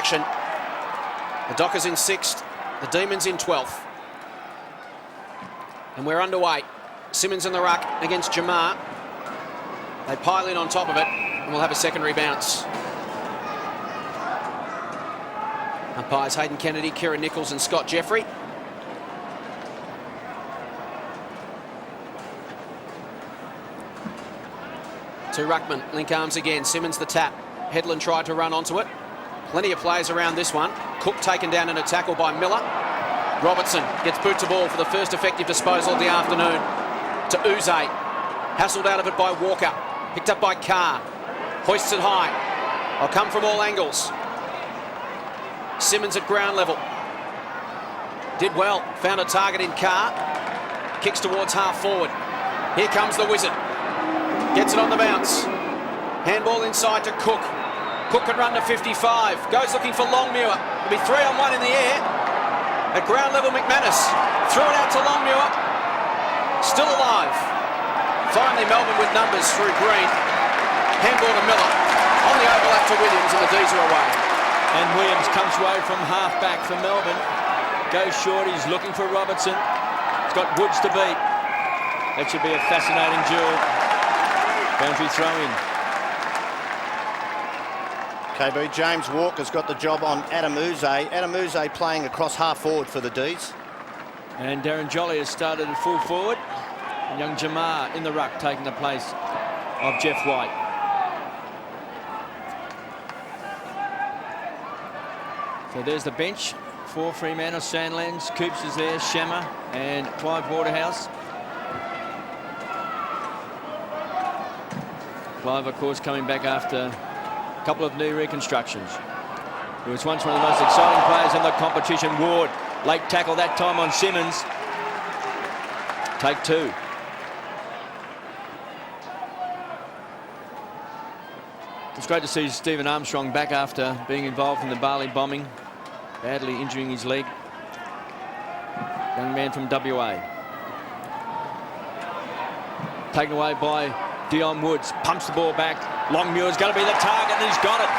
action. The Dockers in 6th, the Demons in 12th. And we're underway. Simmons in the ruck against Jamar. They pile in on top of it, and we'll have a secondary bounce. Umpires Hayden Kennedy, Kieran Nichols and Scott Jeffrey. To Ruckman, link arms again. Simmons the tap. Headland tried to run onto it. Plenty of players around this one. Cook taken down in a tackle by Miller. Robertson gets boot to ball for the first effective disposal of the afternoon. To Uze. Hassled out of it by Walker. Picked up by Carr. Hoists it high. I'll come from all angles. Simmons at ground level. Did well. Found a target in Carr. Kicks towards half forward. Here comes the Wizard. Gets it on the bounce. Handball inside to Cook. Cook can run to 55. Goes looking for Longmuir. It'll be 3-on-1 in the air. At ground level, McManus. Threw it out to Longmuir. Still alive. Finally, Melbourne with numbers through Green. Handball to Miller. On the overlap to Williams, and the D's are away. And Williams comes away from half-back for Melbourne. Goes short. He's looking for Robertson. He's got Woods to beat. That should be a fascinating duel. Boundary throw in. KB, James Walker's got the job on Adam Uze. Adam Uze playing across half forward for the D's. And Darren Jolly has started at full forward. And young Jamar in the ruck taking the place of Jeff White. So there's the bench for Fremantle. Sandlands, Coops is there, Shammer and Clive Waterhouse. Clive, of course, coming back after a couple of knee reconstructions. He was once one of the most exciting players in the competition. Ward, late tackle that time on Simmons. Take two. It's great to see Stephen Armstrong back after being involved in the Bali bombing, badly injuring his leg. Young man from WA. Taken away by Dion Woods. Pumps the ball back. Longmuir's going to be the target, and he's got it.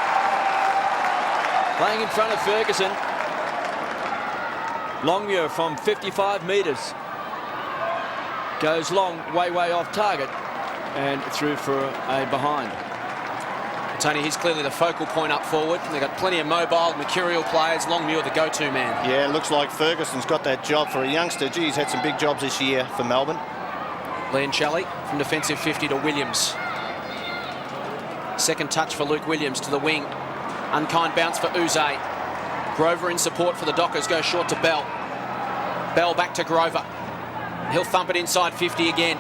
Playing in front of Ferguson. Longmuir from 55 metres. Goes long, way off target, and through for a behind. Tony, he's clearly the focal point up forward. They've got plenty of mobile, mercurial players. Longmuir, the go-to man. Yeah, it looks like Ferguson's got that job for a youngster. Gee, he's had some big jobs this year for Melbourne. Liancelli from defensive 50 to Williams. Second touch for Luke Williams to the wing. Unkind bounce for Uze. Grover in support for the Dockers, goes short to Bell. Bell back to Grover. He'll thump it inside 50 again.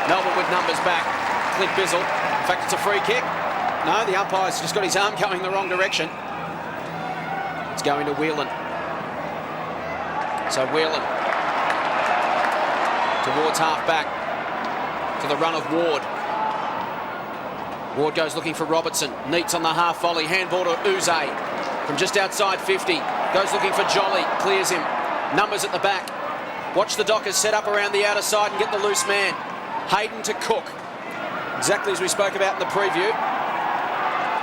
Melbourne with numbers back. Clint Bizzle. In fact, it's a free kick. No, the umpire's just got his arm going the wrong direction. It's going to Whelan. So Whelan towards half-back to the run of Ward. Ward goes looking for Robertson. Neats on the half volley. Handball to Uze from just outside 50. Goes looking for Jolly. Clears him. Numbers at the back. Watch the Dockers set up around the outer side and get the loose man. Hayden to Cook. Exactly as we spoke about in the preview.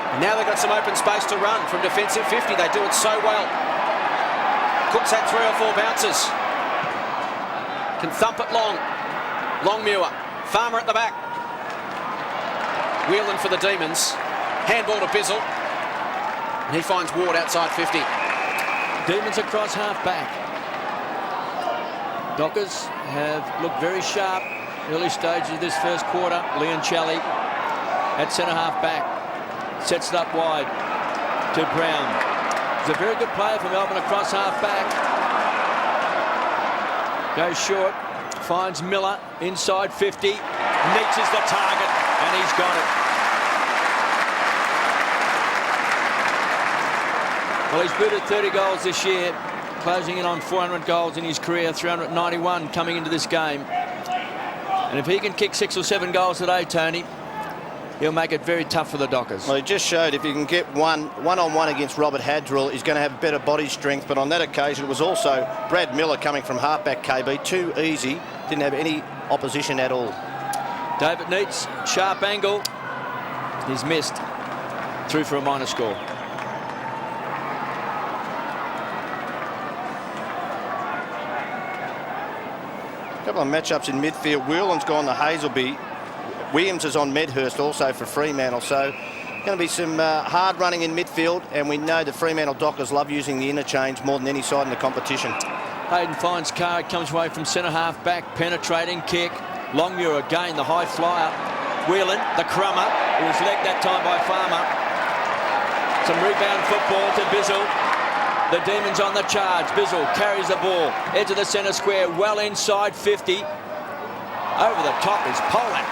And now they've got some open space to run from defensive 50. They do it so well. Cook's had 3 or 4 bounces. Can thump it long. Longmuir. Farmer at the back. Whelan for the Demons. Handball to Bizzle. And he finds Ward outside 50. Demons across half-back. Dockers have looked very sharp early stages of this first quarter. Liancelli at centre half-back. Sets it up wide to Brown. He's a very good player for Melbourne across half-back. Goes short. Finds Miller inside 50. Neats is the target, and he's got it. Well, he's booted 30 goals this year, closing in on 400 goals in his career, 391 coming into this game. And if he can kick 6 or 7 goals today, Tony, he'll make it very tough for the Dockers. Well, he just showed if you can get one-on-one against Robert Hadrill, he's going to have better body strength. But on that occasion, it was also Brad Miller coming from halfback, KB. Too easy. Didn't have any opposition at all. David Neats, sharp angle. He's missed. Through for a minor score. couple of matchups in midfield. Whelan's gone to Hazelby. Williams is on Medhurst also for Fremantle. So going to be some hard running in midfield, and we know the Fremantle Dockers love using the interchange more than any side in the competition. Hayden finds Carr, comes away from centre half back, penetrating kick. Longmuir again, the high flyer. Whelan, the crummer, who was legged that time by Farmer. Some rebound football to Bizzle. The Demons on the charge. Bizzle carries the ball. Edge of the centre square, well inside 50. Over the top is Polak.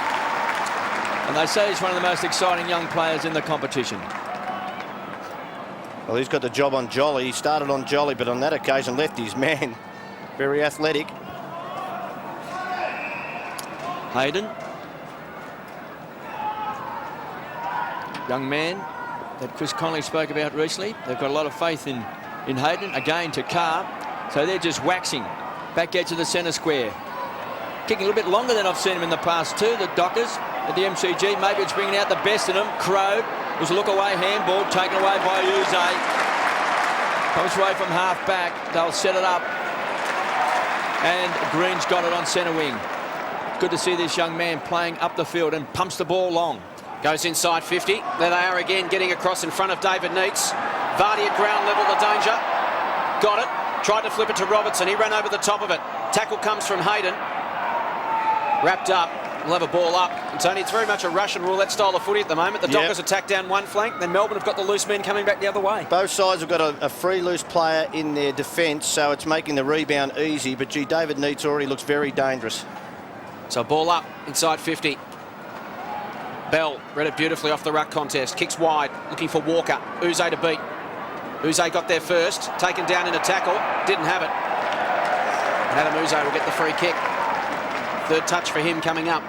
And they say he's one of the most exciting young players in the competition. Well, he's got the job on Jolly. He started on Jolly, but on that occasion left his man. Very athletic. Hayden. Young man that Chris Connolly spoke about recently. They've got a lot of faith in Hayden. Again to Carr. So they're just waxing. Back edge of the centre square. Kicking a little bit longer than I've seen him in the past too, the Dockers at the MCG. Maybe it's bringing out the best in them. Crowd was a look away handball taken away by Uze. Comes away from half back. They'll set it up. And Green's got it on centre wing. Good to see this young man playing up the field and pumps the ball long. Goes inside 50. There they are again, getting across in front of David Neitz. Vardy at ground level, the danger. Got it. Tried to flip it to Robertson. He ran over the top of it. Tackle comes from Hayden. Wrapped up. We'll have a ball up. And Tony, it's very much a Russian roulette style of footy at the moment. The Dockers attack down one flank, then Melbourne have got the loose men coming back the other way. Both sides have got a free loose player in their defence, so it's making the rebound easy. But gee, David Neitz already looks very dangerous. So ball up inside 50. Bell read it beautifully off the ruck contest. Kicks wide, looking for Walker. Uze to beat. Uze got there first. Taken down in a tackle. Didn't have it. And Adam Uze will get the free kick. Third touch for him coming up.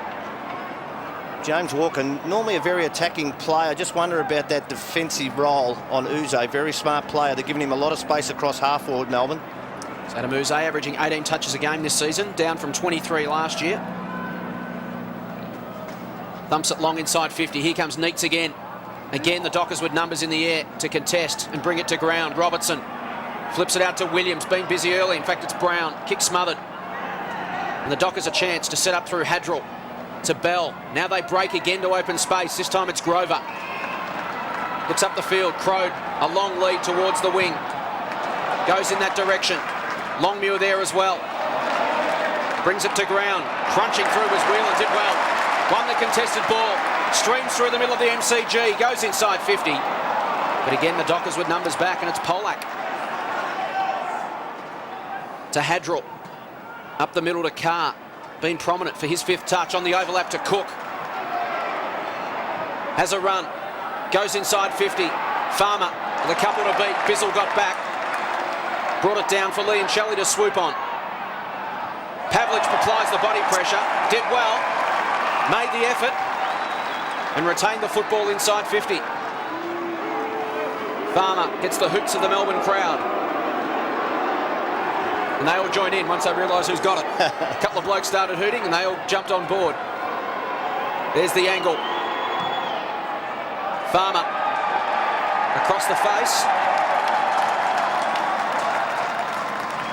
James Walker, normally a very attacking player. Just wonder about that defensive role on Uze. Very smart player. They're giving him a lot of space across half forward, Melbourne. So Adam Uze averaging 18 touches a game this season, down from 23 last year. Thumps it long inside 50. Here comes Neitz again. Again, the Dockers with numbers in the air to contest and bring it to ground. Robertson flips it out to Williams. Been busy early. In fact, it's Brown. Kick smothered. And the Dockers a chance to set up through Hadrill to Bell. Now they break again to open space. This time it's Grover. Looks up the field. Crode, a long lead towards the wing. Goes in that direction. Longmuir there as well. Brings it to ground. Crunching through was Whelan. Did well. Won the contested ball. Streams through the middle of the MCG. Goes inside 50. But again, the Dockers with numbers back, and it's Polak. To Hadrill. Up the middle to Carr. Been prominent for his fifth touch on the overlap to Cook. Has a run. Goes inside 50. Farmer with a couple to beat. Bizzle got back. Brought it down for Lee and Shelley to swoop on. Pavlich applies the body pressure. Did well. Made the effort. And retained the football inside 50. Farmer gets the hoots of the Melbourne crowd. And they all join in once they realise who's got it. A couple of blokes started hooting and they all jumped on board. There's the angle. Farmer across the face.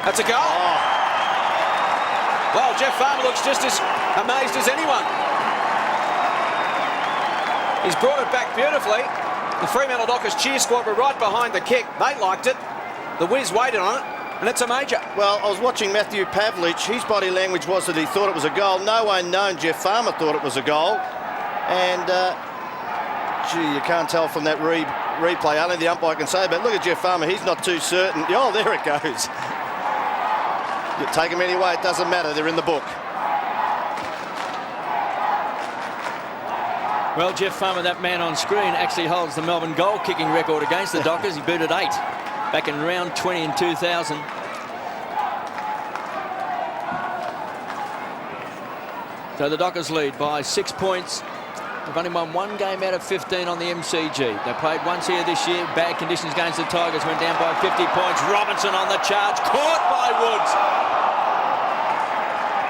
That's a goal. Oh. Well, Jeff Farmer looks just as amazed as anyone. He's brought it back beautifully. The Fremantle Dockers cheer squad were right behind the kick. They liked it. The Wiz waited on it. And it's a major. Well, I was watching Matthew Pavlich. His body language was that he thought it was a goal. No one known Jeff Farmer thought it was a goal. And, gee, you can't tell from that replay. Only the umpire can say, but look at Jeff Farmer. He's not too certain. Oh, there it goes. You take them anyway, it doesn't matter. They're in the book. Well, Jeff Farmer, that man on screen, actually holds the Melbourne goal-kicking record against the Dockers. He booted 8 back in round 20 in 2000. So the Dockers lead by 6 points. They've only won 1 game out of 15 on the MCG. They played once here this year. Bad conditions against the Tigers. Went down by 50 points. Robinson on the charge. Caught by Woods.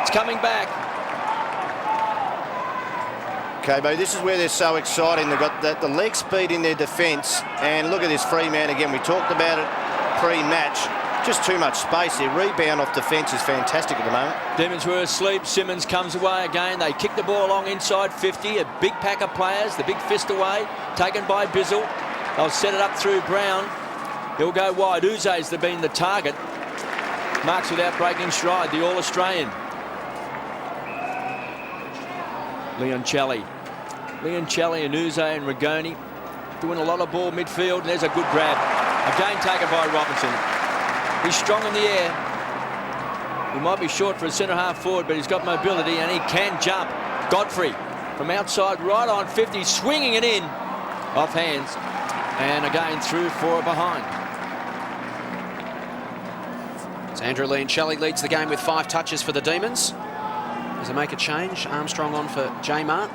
It's coming back. Okay, but this is where they're so exciting. They've got the leg speed in their defence. And look at this free man again. We talked about it pre-match. just too much space. Their rebound off defence is fantastic at the moment. Demons were asleep. Simmons comes away again. They kick the ball along inside 50. A big pack of players. The big fist away. Taken by Bizzle. They'll set it up through Brown. He'll go wide. Uze's been the target. Marks without breaking stride. The All-Australian. Leoncelli and Uze and Rigoni doing a lot of ball midfield. And there's a good grab. Again taken by Robinson. He's strong in the air. He might be short for a centre-half forward, but he's got mobility and he can jump. Godfrey from outside right on 50, swinging it in. Off hands. And again through for a behind. So Andrew Leoncelli leads the game with 5 touches for the Demons. As they make a change, Armstrong on for J-Mart.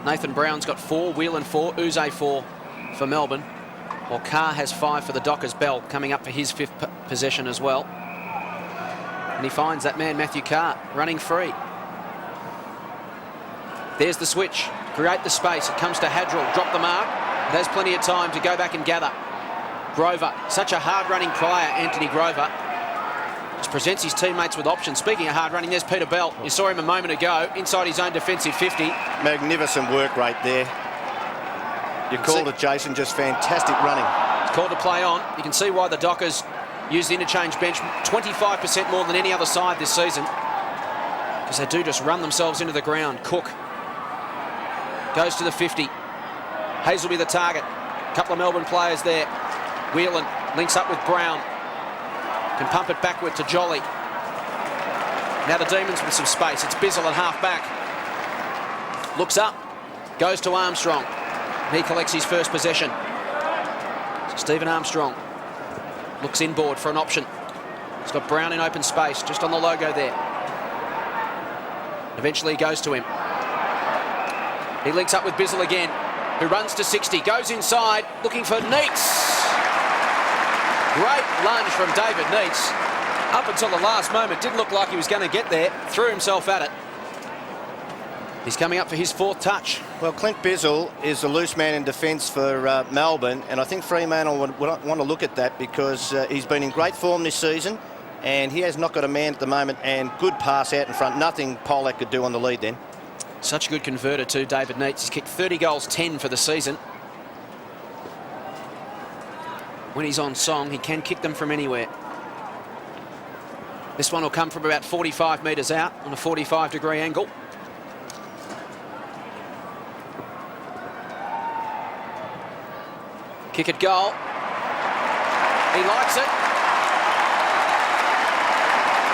Nathan Brown's got 4, Whelan 4, Uze 4 for Melbourne. While Carr has 5 for the Dockers. Bell coming up for his 5th possession as well. And he finds that man, Matthew Carr, running free. There's the switch. Create the space. It comes to Hadrill. Drop the mark. There's plenty of time to go back and gather. Grover, such a hard-running player, Anthony Grover. Just presents his teammates with options. Speaking of hard running, there's Peter Bell. You saw him a moment ago inside his own defensive 50. Magnificent work rate there. You called it, Jason, just fantastic running. It's called to play on. You can see why the Dockers use the interchange bench 25% more than any other side this season, because they do just run themselves into the ground. Cook goes to the 50. Hazelby the target. A couple of Melbourne players there. Whelan links up with Brown. Can pump it backward to Jolly. Now the Demons with some space. It's Bizzle at half back. Looks up. Goes to Armstrong. He collects his first possession. So Stephen Armstrong looks inboard for an option. He's got Brown in open space, just on the logo there. Eventually he goes to him. He links up with Bizzle again, who runs to 60, goes inside, looking for Neitz. Great lunge from David Neitz. Up until the last moment, didn't look like he was going to get there. Threw himself at it. He's coming up for his 4th touch. Well, Clint Bizzle is the loose man in defence for Melbourne, and I think Fremantle would want to look at that because he's been in great form this season, and he has not got a man at the moment, and good pass out in front. Nothing Polak could do on the lead then. Such a good converter too, David Neitz. He's kicked 30 goals, 10 for the season. When he's on song, he can kick them from anywhere. This one will come from about 45 metres out on a 45-degree angle. Kick at goal. He likes it.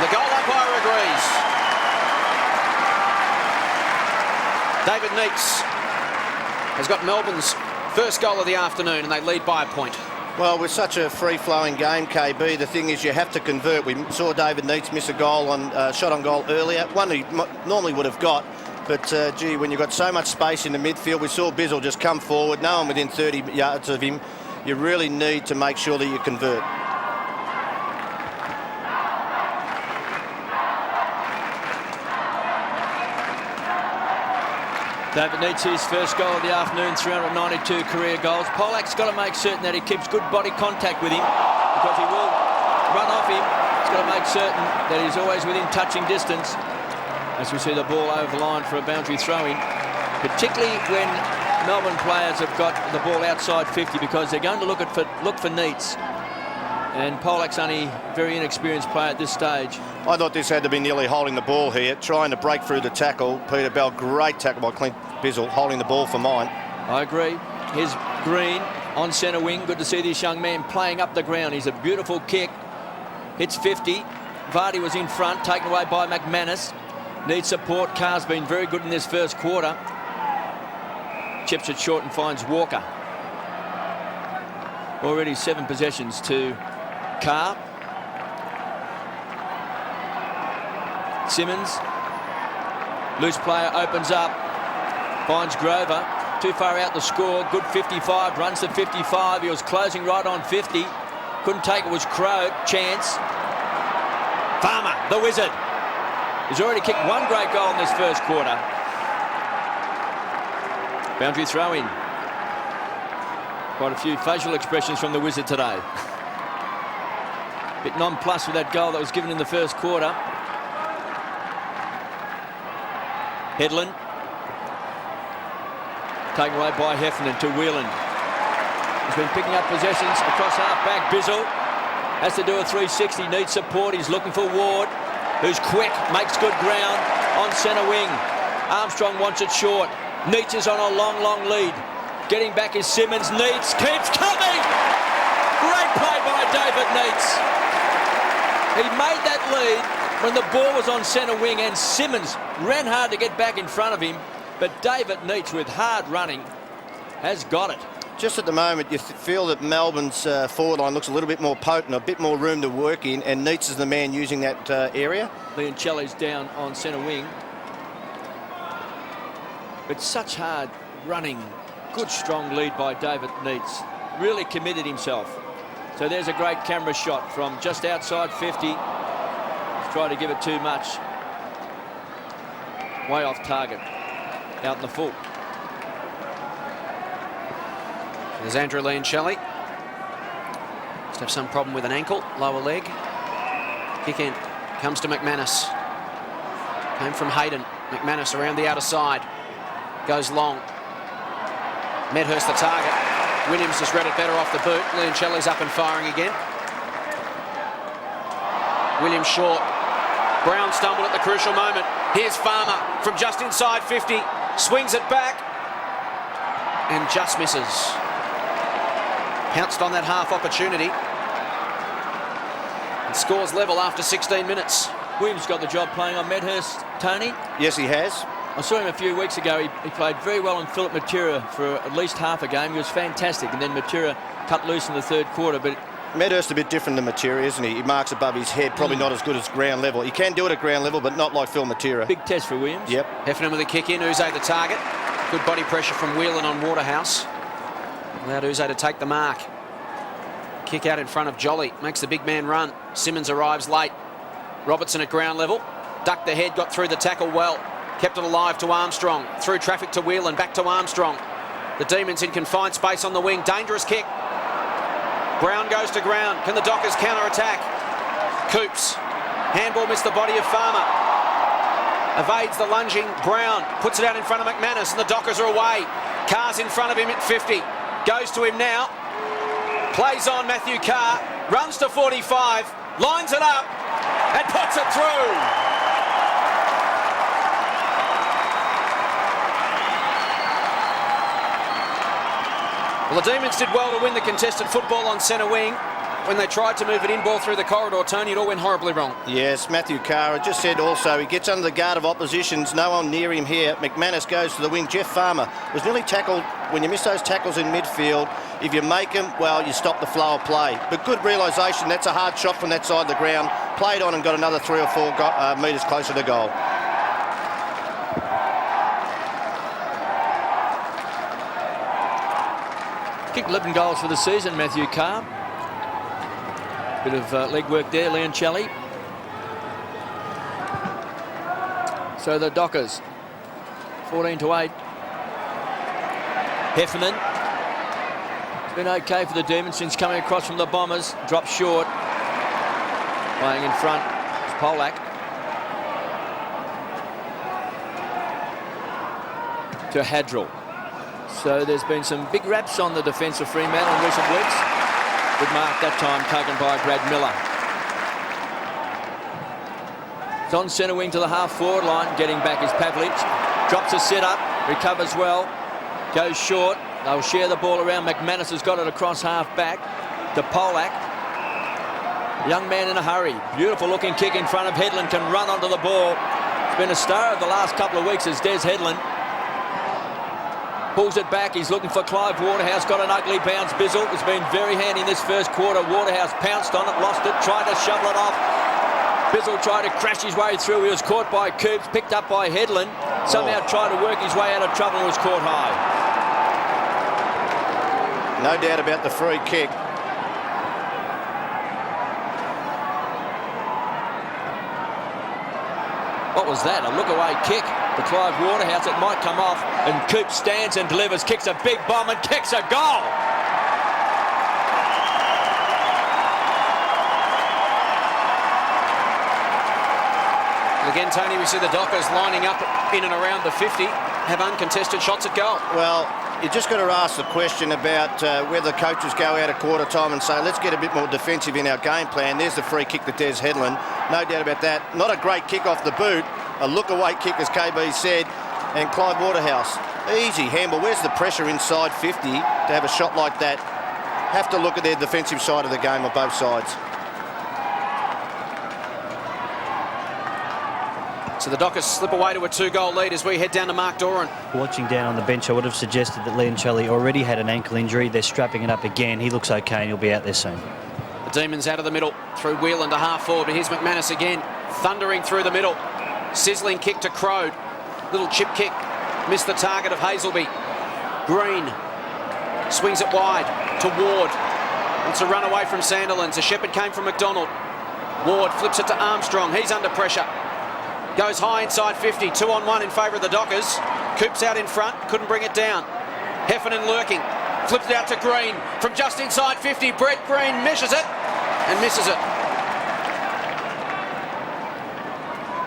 The goal umpire agrees. David Neitz has got Melbourne's first goal of the afternoon, and they lead by a point. Well, with such a free-flowing game, KB, the thing is you have to convert. We saw David Neitz miss a goal on shot on goal earlier, one he normally would have got. But, gee, when you've got so much space in the midfield, we saw Bizzle just come forward, no one within 30 yards of him. You really need to make sure that you convert. David Neitz his first goal of the afternoon, 392 career goals. Polak's got to make certain that he keeps good body contact with him, because he will run off him. He's got to make certain that he's always within touching distance. As we see the ball over the line for a boundary throw-in, particularly when Melbourne players have got the ball outside 50, because they're going to look for Neitz. And Polak's only a very inexperienced player at this stage. I thought this had to be nearly holding the ball here, trying to break through the tackle. Peter Bell, great tackle by Clint Bizzle, holding the ball for mine. I agree. Here's Green on centre wing. Good to see this young man playing up the ground. He's a beautiful kick. Hits 50. Vardy was in front, taken away by McManus. Needs support. Carr's been very good in this first quarter. Chips it short and finds Walker. Already 7 possessions to Carr. Simmons. Loose player opens up. Finds Grover. Too far out the score. Good 55. Runs to 55. He was closing right on 50. Couldn't take it. Was Crow. Chance. Farmer, the wizard. He's already kicked 1 great goal in this first quarter. Boundary throw in. Quite a few facial expressions from the wizard today. Bit nonplussed with that goal that was given in the first quarter. Headland. Taken away by Heffernan to Whelan. He's been picking up possessions across half-back. Bizzle has to do a 360, needs support. He's looking for Ward, who's quick, makes good ground on centre wing. Armstrong wants it short. Neitz is on a long, long lead. Getting back is Simmons. Neitz keeps coming! Great play by David Neitz. He made that lead when the ball was on centre wing, and Simmons ran hard to get back in front of him. But David Neitz, with hard running, has got it. Just at the moment, you feel that Melbourne's forward line looks a little bit more potent, a bit more room to work in, and Neitz is the man using that area. Leoncelli's down on centre wing. But such hard running, good strong lead by David Neitz. Really committed himself. So there's a great camera shot from just outside 50. He's tried to give it too much. Way off target. Out in the full. There's Andrew Leoncelli. Must have some problem with an ankle, lower leg. Kick in. Comes to McManus. Came from Hayden. McManus around the outer side. Goes long. Medhurst the target. Williams has read it better off the boot. Leoncelli's up and firing again. Williams short. Brown stumbled at the crucial moment. Here's Farmer from just inside 50. Swings it back. And just misses. Pounced on that half opportunity. And scores level after 16 minutes. Williams got the job playing on Medhurst, Tony. Yes, he has. I saw him a few weeks ago. He played very well on Philip Matura for at least half a game. He was fantastic. And then Matura cut loose in the third quarter. But Medhurst a bit different than Matura, isn't he? He marks above his head, probably not as good as ground level. He can do it at ground level, but not like Phil Matura. Big test for Williams. Yep. Heffernan with a kick in. Uze the target. Good body pressure from Whelan on Waterhouse. Allowed Uze to take the mark. Kick out in front of Jolly. Makes the big man run. Simmons arrives late. Robertson at ground level. Ducked the head, got through the tackle well. Kept it alive to Armstrong. Through traffic to Whelan, back to Armstrong. The Demons in confined space on the wing. Dangerous kick. Brown goes to ground. Can the Dockers counter-attack? Coops. Handball missed the body of Farmer. Evades the lunging Brown. Puts it out in front of McManus, and the Dockers are away. Carr's in front of him at 50. Goes to him now. Plays on Matthew Carr. Runs to 45. Lines it up. And puts it through. Well, the Demons did well to win the contested football on centre wing. When they tried to move it in, ball through the corridor, Tony, it all went horribly wrong. Yes, Matthew Carr, I just said also, he gets under the guard of oppositions, no one near him here. McManus goes to the wing. Jeff Farmer was nearly tackled. When you miss those tackles in midfield, if you make them, well, you stop the flow of play. But good realisation, that's a hard shot from that side of the ground. Played on and got another 3 or 4 metres closer to goal. Kicked 11 goals for the season, Matthew Carr. Bit of leg work there, Leoncelli. So the Dockers, 14-8. Heffernan. It's been okay for the Demons since coming across from the Bombers. Dropped short. Playing in front is Polak. To Hadrill. So there's been some big raps on the defence of Fremantle in recent weeks. Good mark that time taken by Brad Miller. It's on centre wing to the half-forward line. Getting back is Pavlich. Drops a sit-up. Recovers well. Goes short. They'll share the ball around. McManus has got it across half-back to Polak. Young man in a hurry. Beautiful looking kick in front of Headland. Can run onto the ball. It's been a star of the last couple of weeks as Des Headland. Pulls it back. He's looking for Clive Waterhouse. Got an ugly bounce. Bizzle has been very handy in this first quarter. Waterhouse pounced on it, lost it, tried to shovel it off. Bizzle tried to crash his way through. He was caught by Coops, picked up by Headland. Somehow tried to work his way out of trouble and was caught high. No doubt about the free kick. What was that? A look-away kick to Clive Waterhouse. It might come off, and Coops stands and delivers, kicks a big bomb and kicks a goal. Again, Tony, we see the Dockers lining up in and around the 50, have uncontested shots at goal. Well, you just got to ask the question about whether coaches go out at quarter time and say, let's get a bit more defensive in our game plan. There's the free kick to Des Headland. No doubt about that. Not a great kick off the boot. A look-away kick, as KB said. And Clive Waterhouse, easy handball. Where's the pressure inside 50 to have a shot like that? Have to look at their defensive side of the game on both sides. So the Dockers slip away to a 2-goal lead as we head down to Mark Doran. Watching down on the bench, I would have suggested that Leoncelli already had an ankle injury. They're strapping it up again. He looks okay and he'll be out there soon. The Demons out of the middle, through Whelan to half forward, but here's McManus again, thundering through the middle. Sizzling kick to Crode. Little chip kick, missed the target of Hazelby. Green swings it wide to Ward. It's a run away from Sandilands. A Shepherd came from McDonald. Ward flips it to Armstrong. He's under pressure. Goes high inside 50, 2-on-1 in favour of the Dockers. Coops out in front, couldn't bring it down. Heffernan lurking, flips it out to Green from just inside 50. Brett Green measures it and misses it.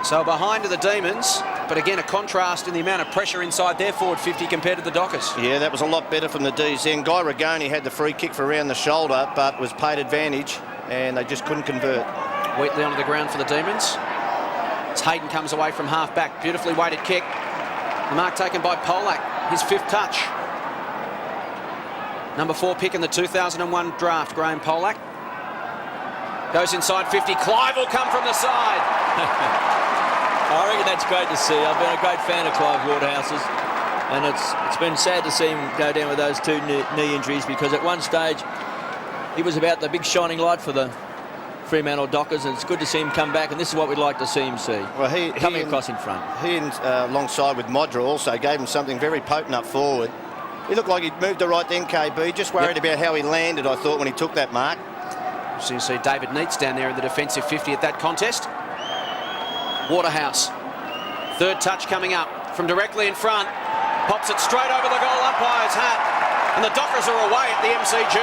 So behind are the Demons, but again a contrast in the amount of pressure inside their forward 50 compared to the Dockers. Yeah, that was a lot better from the D's then. Guy Rigoni had the free kick for around the shoulder, but was paid advantage, and they just couldn't convert. Wheatley onto the ground for the Demons. As Hayden comes away from half-back, beautifully weighted kick. The mark taken by Polak, his 5th touch. Number 4 pick in the 2001 draft, Graham Polak. Goes inside 50, Clive will come from the side. I reckon that's great to see. I've been a great fan of Clive Waterhouse's, and it's been sad to see him go down with those 2 knee injuries, because at one stage he was about the big shining light for the Fremantle Dockers, and it's good to see him come back, and this is what we'd like to see him see. Well, coming across in front. He alongside with Modra also gave him something very potent up forward. He looked like he'd moved the right then, KB. Just worried about how he landed, I thought, when he took that mark. So you see David Neitz down there in the defensive 50 at that contest. Waterhouse, 3rd touch coming up from directly in front. Pops it straight over the goal umpire's hat. And the Dockers are away at the MCG.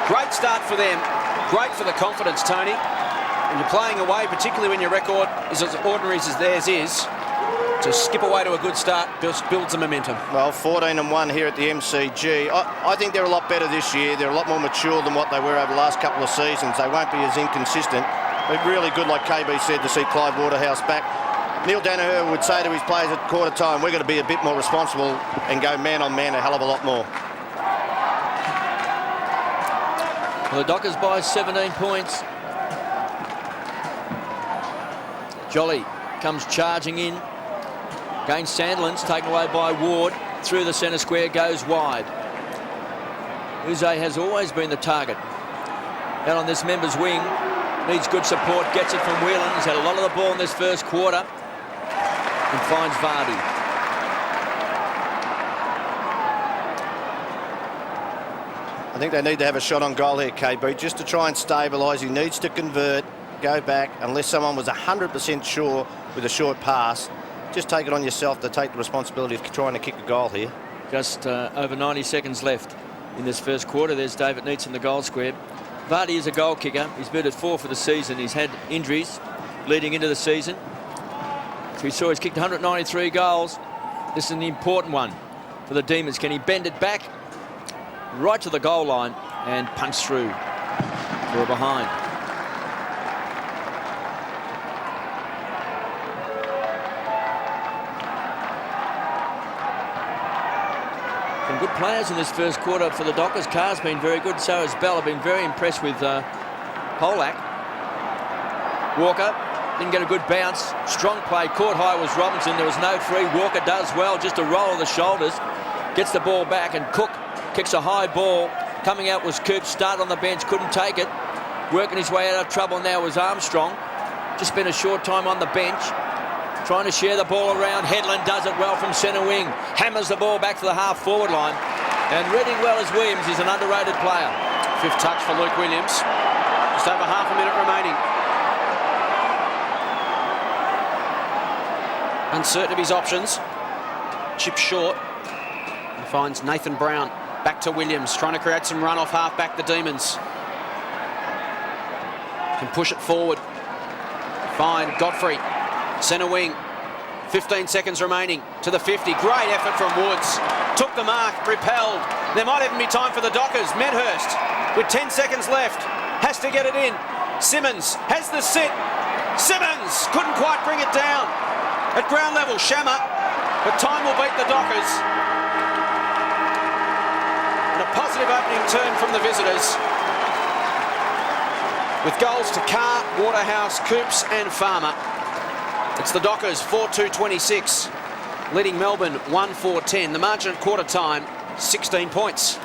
Great start for them. Great for the confidence, Tony. When you're playing away, particularly when your record is as ordinary as theirs is, to skip away to a good start builds the momentum. Well, 14-1 here at the MCG. I think they're a lot better this year. They're a lot more mature than what they were over the last couple of seasons. They won't be as inconsistent. But really good, like KB said, to see Clive Waterhouse back. Neil Danaher would say to his players at quarter time, we're going to be a bit more responsible and go man-on-man a hell of a lot more. Well, the Dockers by 17 points. Jolly comes charging in. Against Sandilands, taken away by Ward. Through the centre square, goes wide. Uze has always been the target. Out on this member's wing. Needs good support, gets it from Whelan. He's had a lot of the ball in this first quarter. And finds Vardy. I think they need to have a shot on goal here, KB, just to try and stabilise. He needs to convert, go back, unless someone was 100% sure with a short pass. Just take it on yourself to take the responsibility of trying to kick a goal here. Just over 90 seconds left in this first quarter. There's David Neitz in the goal square. Vardy is a goal kicker. He's been at 4 for the season. He's had injuries leading into the season. So we saw he's kicked 193 goals. This is an important one for the Demons. Can he bend it back right to the goal line and punch through for a behind? Some good players in this first quarter for the Dockers. Carr's been very good, so has Bell. I've been very impressed with Polak. Walker didn't get a good bounce. Strong play. Caught high was Robinson. There was no free. Walker does well. Just a roll of the shoulders. Gets the ball back, and Cook kicks a high ball. Coming out was Coops. Start on the bench. Couldn't take it. Working his way out of trouble now was Armstrong. Just spent a short time on the bench. Trying to share the ball around. Headland does it well from centre wing. Hammers the ball back to the half-forward line. And reading well as Williams is an underrated player. 5th touch for Luke Williams. Just over half a minute remaining. Uncertain of his options. Chip short. He finds Nathan Brown. Back to Williams, trying to create some run off half-back the Demons. Can push it forward. Fine, Godfrey, centre wing. 15 seconds remaining to the 50. Great effort from Woods. Took the mark, repelled. There might even be time for the Dockers. Medhurst with 10 seconds left. Has to get it in. Simmons has the sit. Simmons couldn't quite bring it down. At ground level, Shammer. But time will beat the Dockers. And a positive opening turn from the visitors, with goals to Carr, Waterhouse, Coops and Farmer. It's the Dockers 4-2-26, leading Melbourne 1-4-10. The margin at quarter time, 16 points.